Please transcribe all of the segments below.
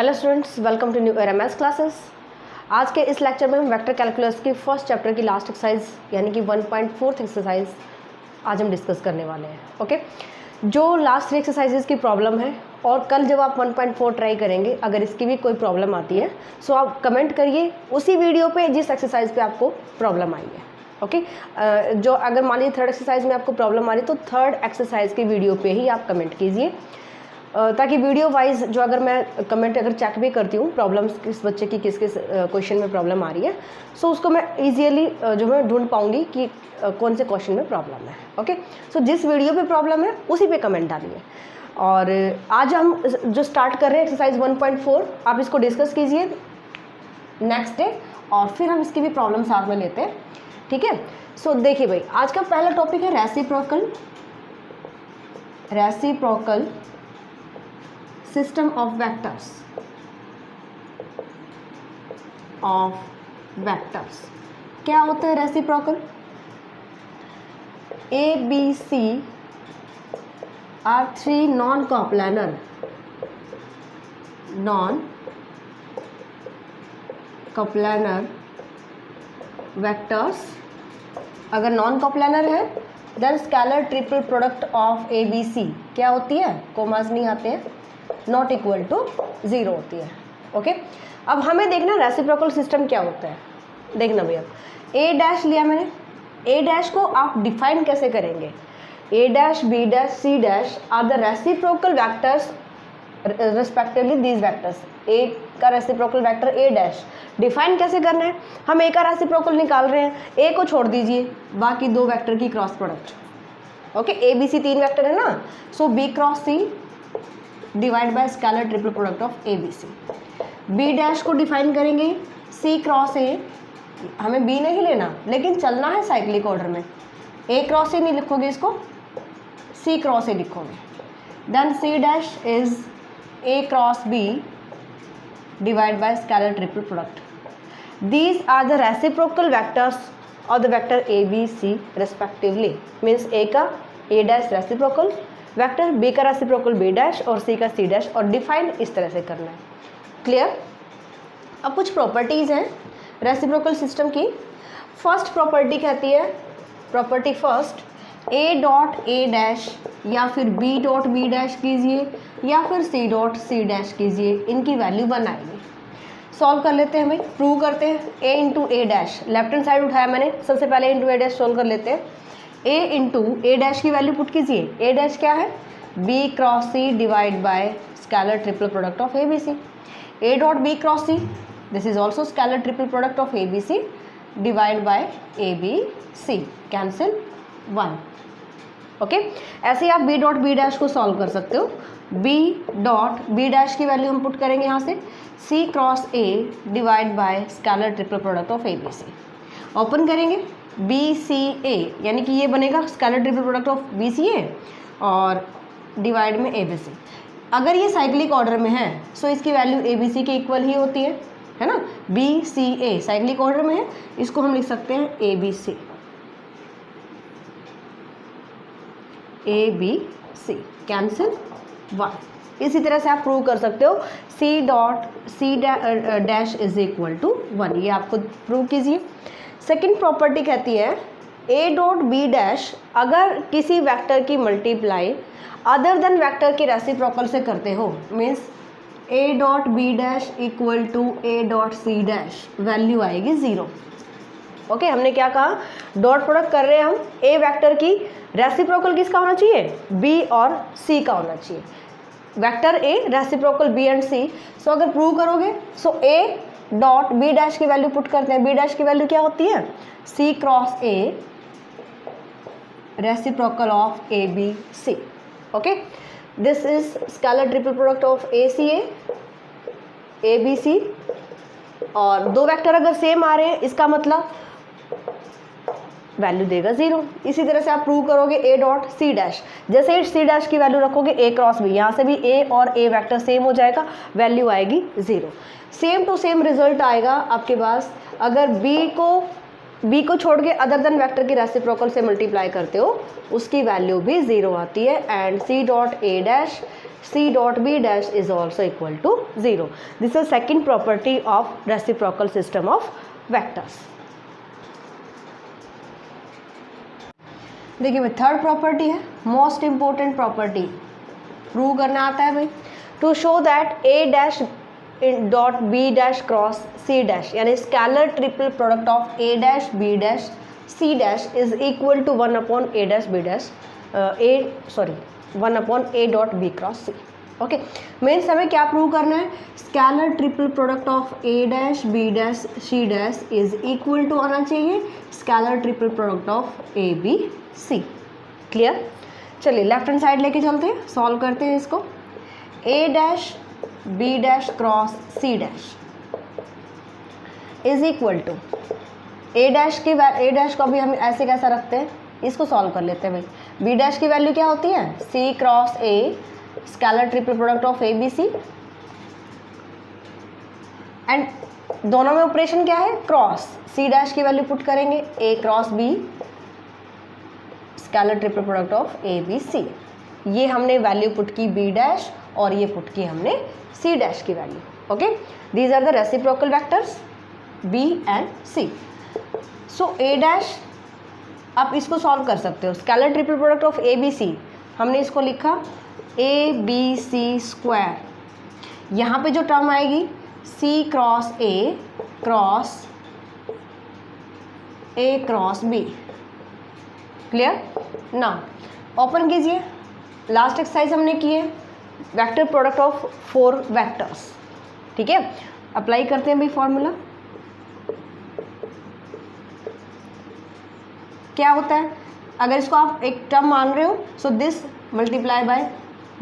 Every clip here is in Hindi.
Hello students, welcome to new MS classes. आज के इस लेक्चर में हम वेक्टर कैलकुलस की फर्स्ट चैप्टर की लास्ट एक्सरसाइज यानी कि 1.4 एक्सरसाइज आज हम डिस्कस करने वाले हैं। ओके, जो लास्ट 3 एक्सरसाइजेज की प्रॉब्लम है और कल जब आप 1.4 ट्राई करेंगे अगर इसकी भी कोई प्रॉब्लम आती है सो आप कमेंट करिए उसी वीडियो पे जिस एक्सरसाइज पे आपको प्रॉब्लम आई है। ओके, जो अगर मान लीजिए थर्ड एक्सरसाइज में आपको प्रॉब्लम आ रही है तो थर्ड एक्सरसाइज की वीडियो पे ही आप कमेंट कीजिए, ताकि वीडियो वाइज जो अगर मैं कमेंट अगर चेक भी करती हूँ प्रॉब्लम्स किस बच्चे की किस किस क्वेश्चन में प्रॉब्लम आ रही है, सो उसको मैं इजीली जो मैं ढूंढ पाऊँगी कि कौन से क्वेश्चन में प्रॉब्लम है। ओके, सो जिस वीडियो पे प्रॉब्लम है उसी पे कमेंट डालिए। और आज हम जो स्टार्ट कर रहे हैं एक्सरसाइज 1.4, आप इसको डिस्कस कीजिए नेक्स्ट डे और फिर हम इसकी भी प्रॉब्लम साथ में लेते हैं। ठीक है, सो देखिए भाई, आज का पहला टॉपिक है रेसिप्रोकल सिस्टम ऑफ वेक्टर्स। क्या होता है reciprocal? A B C are 3 non coplanar vectors. अगर नॉन कोप्लानर है then scalar triple product of A B C क्या होती है? कोमास नहीं आते हैं, नॉट इक्वल टू 0 होती है। ओके, अब हमें देखना रेसिप्रोकल सिस्टम क्या होता है। देखना भैया, ए डैश लिया मैंने, ए डैश को आप डिफाइन कैसे करेंगे? A dash, B dash, C dash are the reciprocal vectors respectively these vectors. A का reciprocal vector A dash define कैसे करना है? हम ए का रेसिप्रोकल निकाल रहे हैं, ए को छोड़ दीजिए, बाकी दो वेक्टर की cross product. Okay, A B C 3 vector है ना, so B cross C divide by scalar triple product of A B C. B dash को डिफाइन करेंगे सी क्रॉस ए, हमें बी नहीं लेना लेकिन चलना है साइक्लिक ऑर्डर में। ए क्रॉस ए नहीं लिखोगे, इसको सी क्रॉस ए लिखोगे। Then C dash is A cross B divide by scalar triple product. These are the reciprocal vectors of the vector A B C respectively. Means A का A dash reciprocal vector, B का रेसिप्रोकल बी डैश और सी का सी डैश, और डिफाइन इस तरह से करना है। क्लियर? अब कुछ प्रॉपर्टीज़ हैं रेसिप्रोकल सिस्टम की। फर्स्ट प्रॉपर्टी कहती है, property first, A dot A dash या फिर बी डॉट बी डैश कीजिए या फिर सी डॉट सी डैश कीजिए, इनकी वैल्यू 1 आएगी। सॉल्व कर लेते हैं भाई, प्रूव करते हैं। A into A dash, left hand side उठाया मैंने, सबसे पहले इंटू ए डैश सॉल्व कर लेते हैं। ए इंटू ए डैश की वैल्यू पुट कीजिए। ए डैश क्या है? B cross C divide by scalar triple product of A B C. A dot B cross C, this is also scalar triple product of A B C divide by A B C, cancel 1। Okay, ऐसे ही आप बी डॉट बी डैश को सॉल्व कर सकते हो। बी डॉट बी डैश की वैल्यू हम पुट करेंगे यहाँ से, C cross A divide by scalar triple product of A B C. Open करेंगे बी सी ए, यानी कि ये बनेगा scalar triple product of B C A और डिवाइड में ए बी सी। अगर ये साइक्लिक ऑर्डर में है सो इसकी वैल्यू ए बी सी के इक्वल ही होती है ना। B C A cyclic order में है, इसको हम लिख सकते हैं A B C, A B C, cancel 1। इसी तरह से आप प्रूव कर सकते हो C dot C dash is equal to 1, ये आप खुद प्रूव कीजिए। सेकेंड प्रॉपर्टी कहती है ए डॉट बी डैश अगर किसी वेक्टर की मल्टीप्लाई अदर देन वेक्टर के रेसिप्रोकल से करते हो, means A dot B dash equal to A dot C dash, value आएगी 0। ओके, हमने क्या कहा? डॉट प्रोडक्ट कर रहे हैं हम, ए वेक्टर की रेसिप्रोकल किसका होना चाहिए? बी और सी का होना चाहिए। Vector A reciprocal B and C, so अगर प्रूव करोगे so A dot B dash की वैल्यू पुट करते हैं। बी डैश की वैल्यू क्या होती है? C cross A reciprocal of A B C. Okay, this is scalar triple product of A C A B C, और दो वेक्टर अगर सेम आ रहे हैं इसका मतलब वैल्यू देगा 0। इसी तरह से आप प्रूव करोगे ए डॉट सी डैश, जैसे ही सी डैश की वैल्यू रखोगे ए क्रॉस बी, यहाँ से भी ए और ए वेक्टर सेम हो जाएगा, वैल्यू आएगी 0। सेम टू सेम रिजल्ट आएगा आपके पास अगर बी को बी को छोड़ के अदर देन वेक्टर की रेसिप्रोकल से मल्टीप्लाई करते हो उसकी वैल्यू भी 0 आती है and C dot A dash C dot B dash is also equal to 0. This is second property of reciprocal system of vectors. देखिए भाई थर्ड प्रॉपर्टी है मोस्ट इंपॉर्टेंट प्रॉपर्टी, प्रूव करना आता है भाई. To show that A dash dot B dash cross C dash यानी scalar triple product of A dash B dash C dash is equal to 1 upon A dash B dash 1 upon A dot B cross C. Okay, means हमें क्या प्रूव करना है, scalar triple product of A dash B dash C dash is equal to आना चाहिए scalar triple product of A B C. Clear. चलिए लेफ्ट हैंड साइड लेके चलते हैं, सॉल्व करते हैं इसको. A dash B dash cross C dash is equal to A dash को भी हम ऐसे कैसा रखते हैं, इसको सॉल्व कर लेते हैं भाई. बी डैश की वैल्यू क्या होती है, C cross A scalar triple product of A B C and दोनों में ऑपरेशन क्या है, क्रॉस. सी डैश की वैल्यू पुट करेंगे A cross B scalar triple product of A B C. ये हमने वैल्यू पुट की बी डैश और ये पुट की हमने सी डैश की value. Okay, these are the reciprocal vectors B and C. So A dash आप इसको सॉल्व कर सकते हो, scalar triple product of A B C हमने इसको लिखा ए बी सी स्क्वायर. यहाँ पे जो टर्म आएगी C cross A cross B. Clear. ना ओपन कीजिए, लास्ट एक्सरसाइज हमने की है वेक्टर प्रोडक्ट ऑफ 4 वेक्टर्स. ठीक है, अप्लाई करते हैं भाई फॉर्मूला. क्या होता है, अगर इसको आप एक टर्म मान रहे हो so this multiply by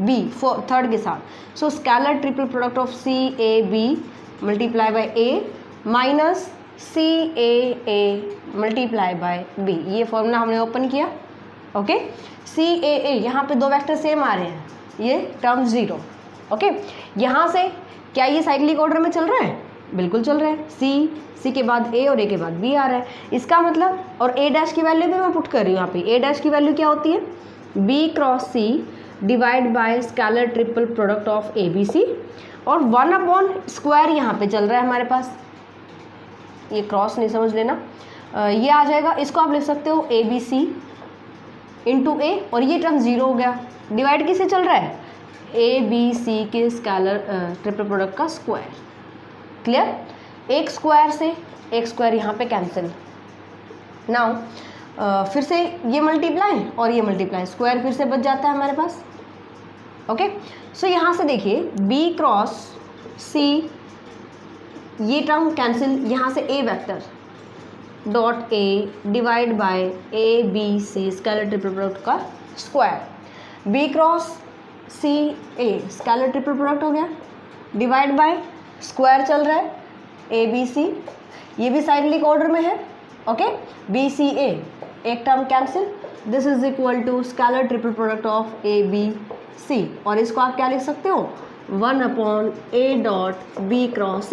B third के साथ. So scalar triple product of C A B multiply by A minus C A multiply by B. ये फॉर्मूला हमने ओपन किया. ओके, सी ए यहाँ पे 2 वेक्टर सेम आ रहे हैं, ये टर्म 0. ओके, यहाँ से क्या ये साइक्लिक ऑर्डर में चल रहा है, बिल्कुल चल रहा है. सी के बाद ए और ए के बाद बी आ रहा है. इसका मतलब और ए डैश की वैल्यू भी मैं पुट कर रही हूँ यहाँ पे. ए डैश की वैल्यू क्या होती है, B cross C divide by scalar triple product of A B C और 1 अपॉन स्क्वायर यहाँ पे चल रहा है हमारे पास. ये क्रॉस नहीं समझ लेना, ये आ जाएगा. इसको आप लिख सकते हो ए बी सी इंटू ए और ये टर्म 0 हो गया. डिवाइड किससे चल रहा है, ए बी सी के स्केलर ट्रिपल प्रोडक्ट का स्क्वायर. क्लियर. एक स्क्वायर से एक स्क्वायर यहाँ पे कैंसिल. नाउ फिर से ये मल्टीप्लाई और ये मल्टीप्लाई, स्क्वायर फिर से बच जाता है हमारे पास. ओके, सो यहाँ से देखिए बी क्रॉस सी ये टर्म कैंसिल, यहाँ से A vector dot A divide by A B C scalar triple product का square. B cross C A scalar triple product हो गया डिवाइड बाय स्क्वायर चल रहा है ए बी सी, ये भी साइक्लिक ऑर्डर में है. ओके, बी सी ए एक term cancel, this is equal to scalar triple product of A B C और इसको आप क्या लिख सकते हो, 1 upon A dot B cross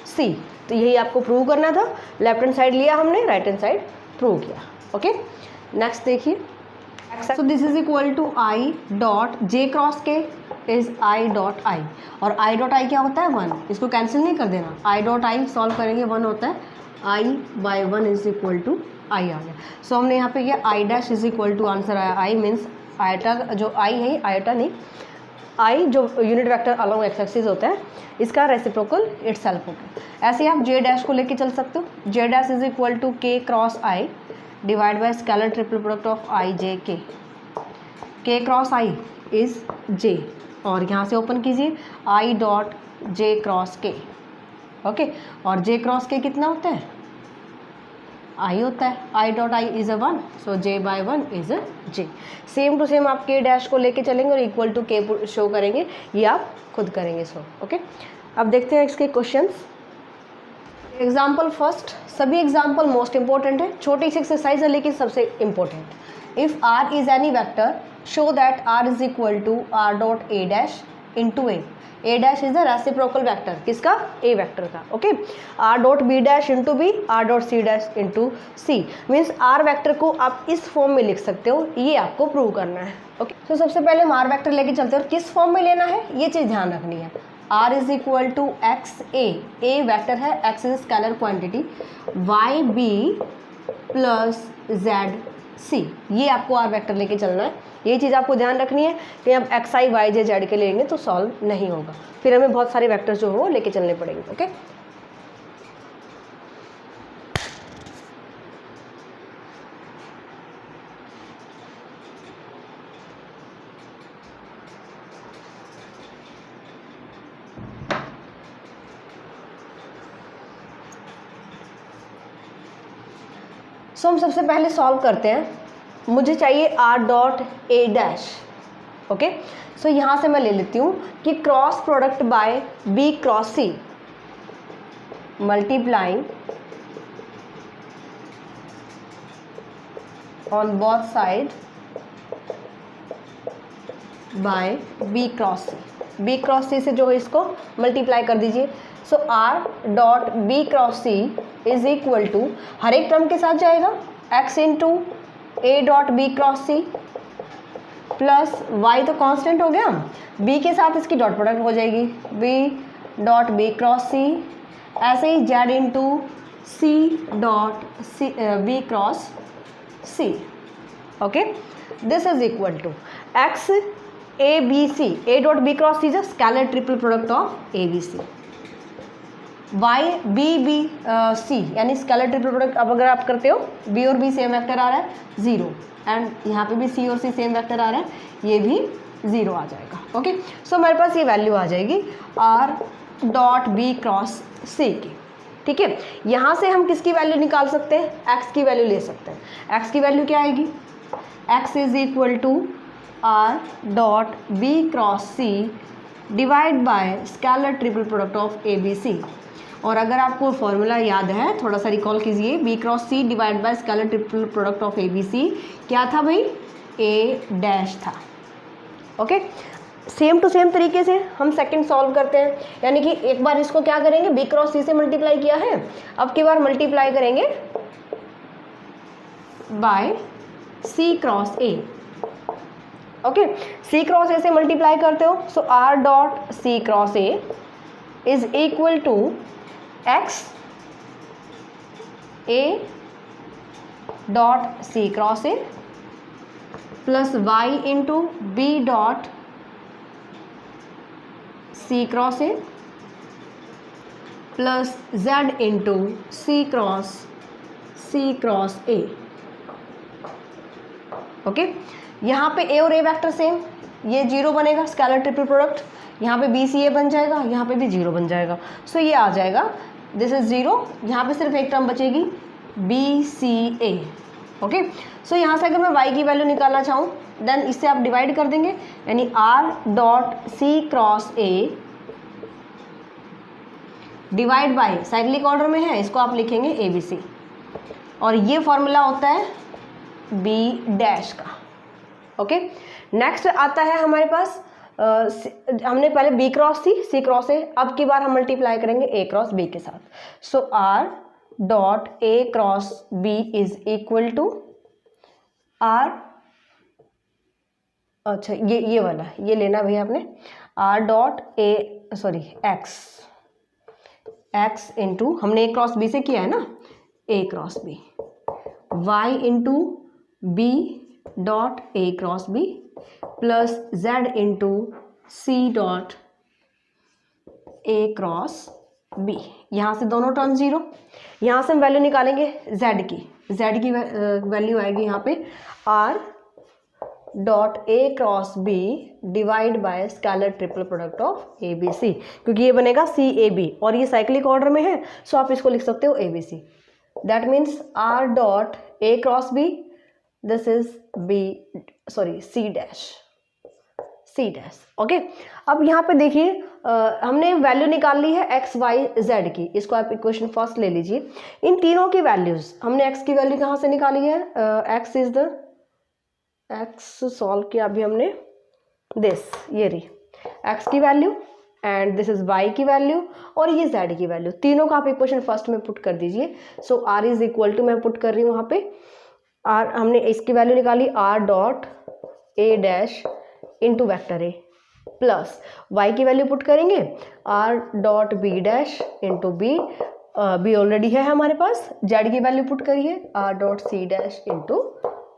C. तो यही आपको प्रूव करना था. लेफ्ट हैंड साइड लिया हमने, राइट हैंड साइड प्रूव किया. ओके, नेक्स्ट देखिए. So this is equal to I dot J cross K is I dot I और आई डॉट आई क्या होता है 1. इसको कैंसिल नहीं कर देना, आई डॉट आई सॉल्व करेंगे 1 होता है, I by 1 is equal to I आ गया. सो हमने यहाँ पे किया I dash is equal to answer आया आई मीन्स आयटा जो आई है, आयटा नहीं आई जो unit vector along x axis होता है इसका रेसिप्रोकल इटसेल्फ होगा. ऐसे आप जे डैश को लेके चल सकते हो. J dash is equal to K cross I divide by scalar triple product of I J K cross I is जे और यहाँ से ओपन कीजिए आई डॉट जे क्रॉस के. ओके, और जे क्रॉस के कितना होता है, आई होता है. I dot I is a 1 so J by 1 is a J. Same to same आप के डैश को लेके चलेंगे और इक्वल टू के शो करेंगे, ये आप खुद करेंगे. सो ओके, अब देखते हैं इसके क्वेश्चंस. एग्जाम्पल फर्स्ट, सभी एग्जाम्पल मोस्ट इंपॉर्टेंट है, छोटी सी एक्सरसाइज है लेकिन सबसे important. If R is any vector show that R is equal to R dot A dash into A dash is the reciprocal vector किसका, ए वेक्टर का, okay. R dot B dash into B, R dot C dash into C, means R vector को आप इस फॉर्म में लिख सकते हो, ये आपको प्रूव करना है, ओके। तो सबसे पहले हम आर वेक्टर लेके चलते हैं और किस फॉर्म में लेना है ये चीज़ ध्यान रखनी है। R is equal to X A vector है, X is scalar quantity, Y B plus Z C, ये आपको आर वेक्टर लेके चलना है। ये चीज़ आपको ध्यान रखनी है कि अब एक्स आई वाई जे जेड के लेंगे तो सॉल्व नहीं होगा, फिर हमें बहुत सारे वेक्टर्स जो हो लेके चलने पड़ेंगे, ओके। सो हम सबसे पहले सॉल्व करते हैं। मुझे चाहिए R dot A dash, okay. So यहाँ से मैं ले लेती हूँ कि cross product by B cross C multiplying on both side by B cross C, B cross C से जो है इसको मल्टीप्लाई कर दीजिए। So R dot B cross C is equal to, हर एक टर्म के साथ जाएगा, X into A dot B cross C plus Y तो कांस्टेंट हो गया, बी के साथ इसकी डॉट प्रोडक्ट हो जाएगी, B dot B cross C, ऐसे ही Z into C dot C B cross C, okay. This is equal to X A B C, A dot B cross C is a scalar triple product of A B C, Y B B C यानी स्केलर ट्रिपल प्रोडक्ट। अब अगर आप करते हो बी और बी सेम वेक्टर आ रहा है 0, एंड यहाँ पे भी सी और सी सेम वेक्टर आ रहा है, ये भी 0 आ जाएगा, ओके। सो हमारे पास ये वैल्यू आ जाएगी are dot B cross C की, ठीक है। यहाँ से हम किसकी वैल्यू निकाल सकते हैं, एक्स की वैल्यू ले सकते हैं। एक्स की वैल्यू क्या आएगी, X is equal to R dot B cross C divide by scalar triple product of A B C. और अगर आपको फॉर्मूला याद है, थोड़ा सा रिकॉल कीजिए, B cross C divide by scalar triple product of A B C क्या था भाई, ए डैश था, ओके। सेम टू सेम तरीके से हम सेकंड सॉल्व करते हैं, यानी कि एक बार इसको क्या करेंगे, बी क्रॉस सी से मल्टीप्लाई किया है, अब की बार मल्टीप्लाई करेंगे by C cross A, okay. C cross A से मल्टीप्लाई करते हो, so R dot C cross A is equal to X A dot C cross A plus Y into B dot C cross A plus Z into C cross A, okay. यहाँ पे ए और ए वेक्टर सेम, ये 0 बनेगा स्केलर ट्रिपल प्रोडक्ट, यहाँ पे बी सी ए बन जाएगा, यहाँ पे भी 0 बन जाएगा, सो ये आ जाएगा, दिस इज 0, यहाँ पे सिर्फ एक टर्म बचेगी बी सी ए, ओके। सो यहाँ से अगर मैं y की वैल्यू निकालना चाहूँ देन इससे आप डिवाइड कर देंगे, यानी r dot C cross A divide by, cyclic order में है, इसको आप लिखेंगे ए बी सी, और ये फॉर्मूला होता है बी डैश का, ओके। नेक्स्ट आता है हमारे पास हमने पहले B cross C cross A, अब की बार हम मल्टीप्लाई करेंगे ए क्रॉस बी के साथ। So R dot A cross B is equal to R, अच्छा ये वाला ये लेना भैया आपने, R dot A sorry X into हमने ए क्रॉस बी से किया है ना, A cross B, Y into B dot A cross B plus Z into C dot A cross B. यहाँ से दोनों टर्म 0, यहाँ से हम वैल्यू निकालेंगे जेड की वैल्यू आएगी यहाँ पे R dot A cross B divide by scalar triple product of A B C, क्योंकि ये बनेगा सी ए बी और ये साइक्लिक ऑर्डर में है, सो आप इसको लिख सकते हो A B C, that means R dot A cross B, this is B C dash, okay. अब यहाँ पे देखिए हमने वैल्यू निकाल ली है एक्स वाई जेड की, इसको आप इक्वेशन फर्स्ट ले लीजिए। इन तीनों की वैल्यूज, हमने एक्स की वैल्यू कहाँ से निकाली है, X is the x solve किया अभी हमने दिस, ये रही x की value and this is y की वैल्यू और ये z की वैल्यू, तीनों का आप इक्वेशन फर्स्ट में पुट कर दीजिए। सो r इज इक्वल टू, मैं पुट कर रही हूँ वहाँ पे r, हमने इसकी वैल्यू निकाली r dot a dash into vector a plus y की वैल्यू पुट करेंगे r dot b dash into b, b already है हमारे पास, z की वैल्यू पुट करिए r dot c dash into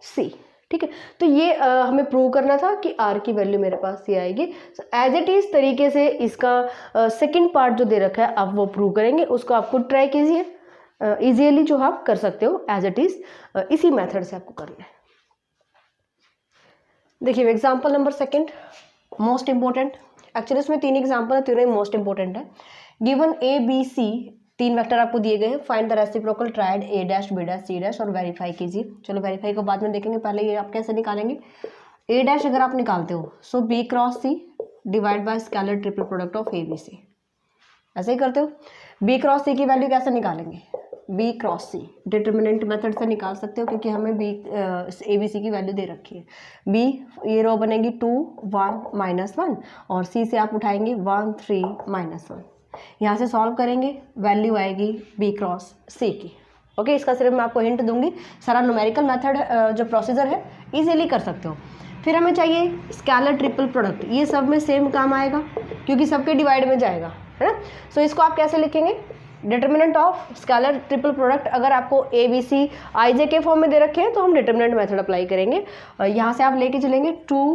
c। ठीक है, तो ये हमें प्रूव करना था कि r की वैल्यू मेरे पास ये आएगी। एज इट इज तरीके से इसका सेकंड पार्ट जो दे रखा है आप वो प्रूव करेंगे, उसको आप खुद ट्राई कीजिए इजीली, जो आप कर सकते हो एज इट इज, इसी मेथड से आपको करना है। देखिए example number second, most important, actually इसमें 3 एग्जाम्पल है, तीनों ही मोस्ट इंपॉर्टेंट है। Given A B C, 3 vector आपको दिए गए हैं, find the reciprocal triad A dash B dash C dash और वेरीफाई कीजिए। चलो वेरीफाई को बाद में देखेंगे, पहले ये आप कैसे निकालेंगे। ए डैश अगर आप निकालते हो so B cross C divide by scalar triple product of A B C, ऐसे ही करते हो। बी क्रॉस सी की वैल्यू कैसे निकालेंगे, बी क्रॉस सी डिटर्मिनेंट मेथड से निकाल सकते हो, क्योंकि हमें बी ए बी सी की वैल्यू दे रखी है। बी ये रो बनेगी 2 1 -1 और सी से आप उठाएंगे 1 3 -1, यहाँ से सॉल्व करेंगे, वैल्यू आएगी बी क्रॉस सी की। ओके, इसका सिर्फ मैं आपको हिंट दूंगी, सारा न्यूमेरिकल मेथड जो प्रोसीजर है इजीली कर सकते हो। फिर हमें चाहिए स्केलर ट्रिपल प्रोडक्ट, ये सब में सेम काम आएगा क्योंकि सबके डिवाइड में जाएगा, है ना। सो इसको आप कैसे लिखेंगे, determinant of scalar triple product, अगर आपको ए बी सी आई जे के फॉर्म में दे रखे हैं तो हम डिटर्मिनेंट मेथड अप्लाई करेंगे। यहाँ से आप लेके चलेंगे 2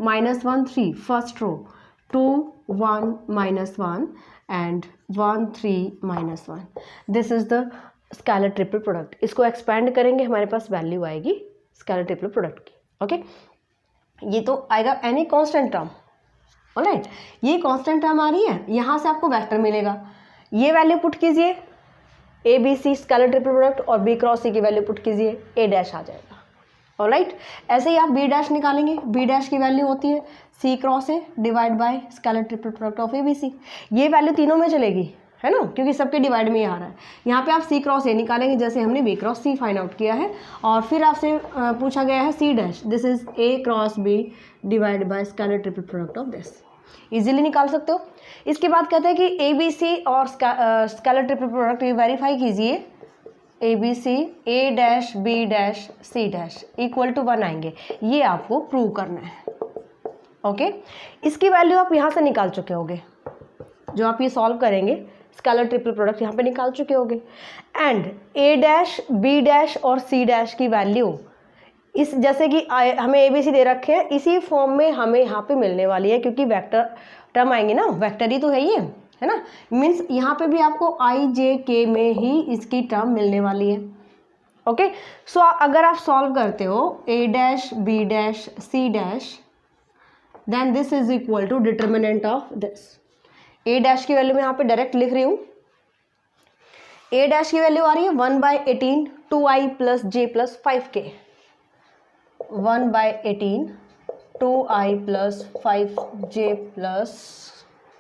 -1 3 first row, 2 1 -1 and 1 3 -1, this is the scalar triple product. इसको एक्सपेंड करेंगे, हमारे पास वैल्यू आएगी स्केलर ट्रिपल प्रोडक्ट की। ओके, ये तो आएगा एनी कांस्टेंट टर्म, ऑलराइट, ये कांस्टेंट टर्म आ रही है, यहाँ से आपको वेक्टर मिलेगा, ये वैल्यू पुट कीजिए A B C scalar triple product और बी क्रॉस सी की वैल्यू पुट कीजिए, ए डैश आ जाएगा। ऑलराइट, ऐसे ही आप बी डैश निकालेंगे, बी डैश की वैल्यू होती है C cross A divide by scalar triple product of A B C, ये वैल्यू तीनों में चलेगी, है ना, क्योंकि सबके डिवाइड में ही आ रहा है। यहाँ पे आप सी क्रॉस ए निकालेंगे जैसे हमने B cross C find out किया है, और फिर आपसे पूछा गया है C dash, this is A cross B divide by scalar triple product of this, easily निकाल सकते हो। इसके बाद कहते हैं कि ए बी सी और स्केलर ट्रिपल प्रोडक्ट ये वेरीफाई कीजिए, A B C A dash B dash C dash equal to 1 आएंगे, ये आपको प्रूव करना है। ओके, इसकी वैल्यू आप यहाँ से निकाल चुके होगे, जो आप ये सॉल्व करेंगे स्केलर ट्रिपल प्रोडक्ट यहाँ पे निकाल चुके होगे। And A dash B dash और सी डैश की वैल्यू इस, जैसे कि हमें ए बी सी दे रखे हैं, इसी फॉर्म में हमें यहाँ पे मिलने वाली है, क्योंकि वेक्टर टर्म आएंगे ना, वेक्टर ही तो है ये, है ना, मीन्स यहाँ पे भी आपको आई जे के में ही इसकी टर्म मिलने वाली है। ओके, सो अगर आप सॉल्व करते हो A dash B dash C dash, then this is equal to determinant of this. A dash की वैल्यू मैं यहाँ पे डायरेक्ट लिख रही हूँ, ए डैश की वैल्यू आ रही है 1/18 2i plus j plus 5k, 1/18 2i plus 5j plus,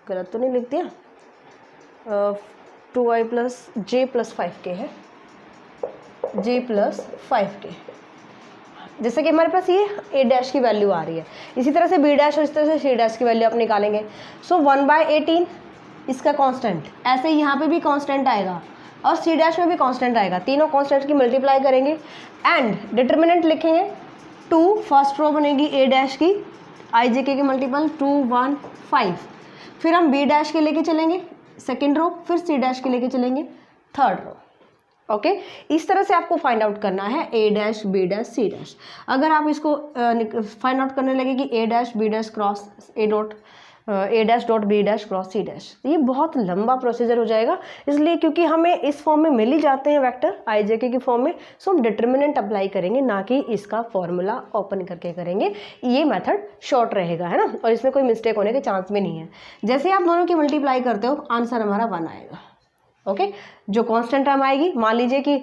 गलत तो नहीं लिख दिया, 2i plus j plus 5k है, j प्लस 5k, जैसे कि हमारे पास ये ए डैश की वैल्यू आ रही है, इसी तरह से बी डैश और इस तरह से सी डैश की वैल्यू आप निकालेंगे। सो 1/18 इसका कांस्टेंट, ऐसे यहाँ पे भी कांस्टेंट आएगा और सी डैश में भी कांस्टेंट आएगा, तीनों कांस्टेंट की मल्टीप्लाई करेंगे एंड डिटर्मिनेंट लिखेंगे 2, फर्स्ट रो बनेगी ए डैश की आई जे के मल्टीपल 2 1 5, फिर हम बी डैश के लेके चलेंगे सेकेंड रो, फिर सी डैश के लेके चलेंगे थर्ड रो। ओके, इस तरह से आपको फाइंड आउट करना है A dash B dash C dash. अगर आप इसको फाइंड आउट करने लगे कि A dash B dash cross A dash dot B dash cross C dash, ये बहुत लंबा प्रोसीजर हो जाएगा, इसलिए क्योंकि हमें इस फॉर्म में मिल ही जाते हैं वेक्टर आई जे के फॉर्म में, सो हम डिटर्मिनेंट अप्लाई करेंगे, ना कि इसका फॉर्मूला ओपन करके करेंगे, ये मेथड शॉर्ट रहेगा, है ना, और इसमें कोई मिस्टेक होने के चांस भी नहीं है। जैसे आप दोनों की मल्टीप्लाई करते हो आंसर हमारा 1 आएगा। ओके, जो कांस्टेंट टर्म आएगी, मान लीजिए कि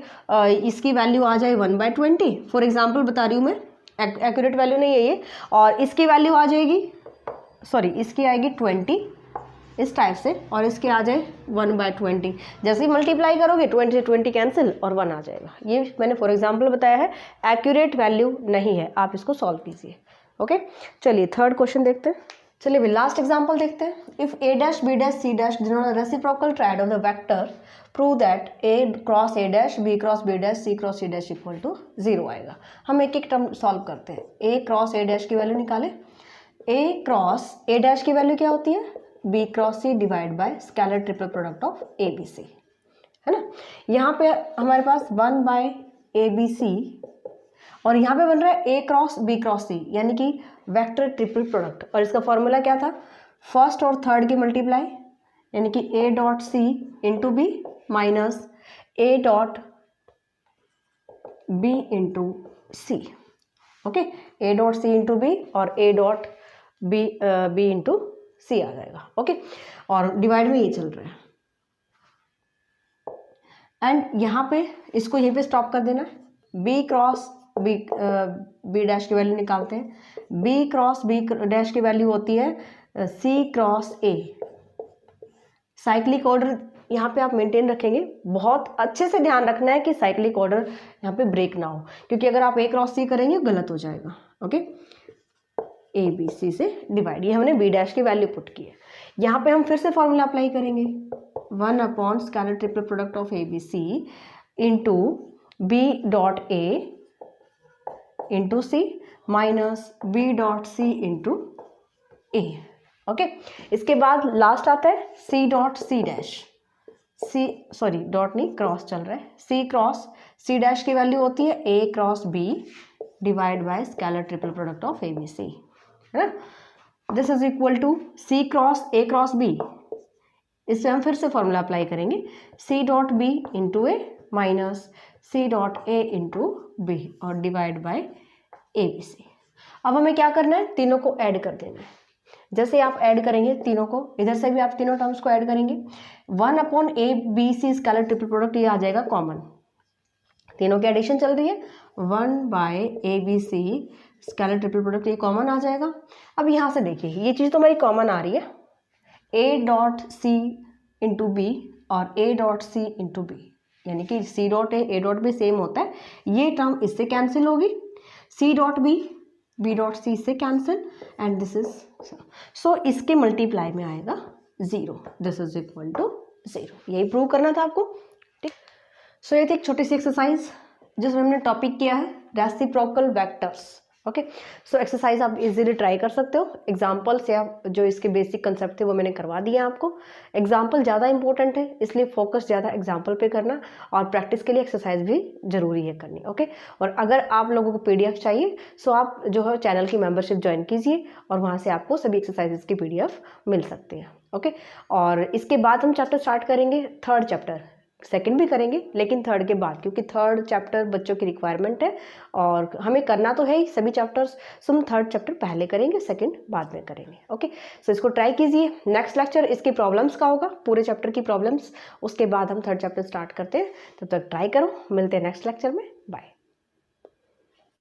इसकी वैल्यू आ जाए 1/20, फॉर एग्जांपल बता रही हूँ मैं, एक्यूरेट वैल्यू नहीं है ये, और इसकी वैल्यू आ जाएगी, सॉरी इसकी आएगी 20 इस टाइप से, और इसके आ जाए 1/20, जैसे ही मल्टीप्लाई करोगे 20 से 20 कैंसिल और 1 आ जाएगा। ये मैंने फॉर एग्जांपल बताया है, एक्यूरेट वैल्यू नहीं है, आप इसको सॉल्व कीजिए। ओके, चलिए थर्ड क्वेश्चन देखते हैं। चलिए भी लास्ट एग्जांपल देखते हैं. If a dash b dash c dash denote reciprocal triad of the vector prove that a cross a dash b cross b dash c cross c dash equal to 0 आएगा. हम एक एक टर्म सॉल्व करते हैं. a क्रॉस a डैश की वैल्यू निकालें. a क्रॉस a डैश की वैल्यू क्या होती है? b cross c divide by scalar triple product of a b c, है ना. यहाँ पे हमारे पास 1 बाय a b c और यहाँ पे बन रहा है a cross b cross c, यानी कि वेक्टर ट्रिपल प्रोडक्ट. और इसका फॉर्मूला क्या था? फर्स्ट और थर्ड की मल्टीप्लाई, यानी कि a dot c into B minus a dot b into C. Okay, a dot c into B और a dot b into C आ जाएगा. ओके, और डिवाइड में ये चल रहा है. एंड यहाँ पे इसको यहीं पे स्टॉप कर देना है. b क्रॉस b डैश की वैल्यू निकालते हैं. b क्रॉस b डैश की वैल्यू होती है c cross a. Cyclic order यहाँ पे आप मेंटेन रखेंगे. बहुत अच्छे से ध्यान रखना है कि साइक्लिक ऑर्डर यहाँ पे ब्रेक ना हो, क्योंकि अगर आप a क्रॉस c करेंगे गलत हो जाएगा. ओके, a b c से डिवाइड, ये हमने b डैश की वैल्यू पुट की है. यहाँ पे हम फिर से फॉर्मूला अप्लाई करेंगे. 1 upon scalar triple product of a b c into b dot a into C minus b dot c into a. Okay, इसके बाद लास्ट आता है c dot c dash. c sorry dot नहीं, क्रॉस चल रहा है. c क्रॉस c डैश की वैल्यू होती है a cross b divide by scalar triple product of a b c, है ना. This is equal to c cross a cross b. इससे हम फिर से फॉर्मूला अप्लाई करेंगे. c dot b into a minus c dot a into b और divide by a b c. अब हमें क्या करना है? तीनों को ऐड कर देना है. जैसे आप ऐड करेंगे तीनों को, इधर से भी आप तीनों टर्म्स को ऐड करेंगे. 1 upon a b c scalar triple product ये आ जाएगा कॉमन. तीनों की एडिशन चल रही है. 1 by a b c scalar triple product ये कॉमन आ जाएगा. अब यहाँ से देखिए ये चीज़ तो हमारी कॉमन आ रही है. a dot c into B और a dot c into B, यानी कि c dot a dot b same होता है. ये टर्म इससे कैंसिल होगी. c dot b dot c से cancel and this is so इसके मल्टीप्लाई में आएगा 0. This is equal to 0. यही प्रूव करना था आपको. ठीक, सो ये थी एक छोटी सी एक्सरसाइज जिसमें हमने टॉपिक किया है reciprocal vectors. Okay, so exercise आप इजीली ट्राई कर सकते हो. एग्जाम्पल्स या जो इसके बेसिक कंसेप्ट थे वो मैंने करवा दिए आपको. एग्जाम्पल ज़्यादा इंपॉर्टेंट है, इसलिए फोकस ज़्यादा एग्जाम्पल पे करना और प्रैक्टिस के लिए एक्सरसाइज भी जरूरी है करनी. ओके, और अगर आप लोगों को PDF चाहिए सो आप जो है चैनल की मेंबरशिप ज्वाइन कीजिए और वहाँ से आपको सभी एक्सरसाइजेज की PDF मिल सकती है. ओके, और इसके बाद हम चैप्टर स्टार्ट करेंगे. थर्ड चैप्टर, सेकंड भी करेंगे लेकिन थर्ड के बाद, क्योंकि थर्ड चैप्टर बच्चों की रिक्वायरमेंट है और हमें करना तो है ही सभी चैप्टर्स. सो हम थर्ड चैप्टर पहले करेंगे, सेकंड बाद में करेंगे. ओके, सो इसको ट्राई कीजिए. नेक्स्ट लेक्चर इसकी प्रॉब्लम्स का होगा, पूरे चैप्टर की प्रॉब्लम्स. उसके बाद हम थर्ड चैप्टर स्टार्ट करते हैं. तब तक ट्राई करो. मिलते हैं नेक्स्ट लेक्चर में. बाय.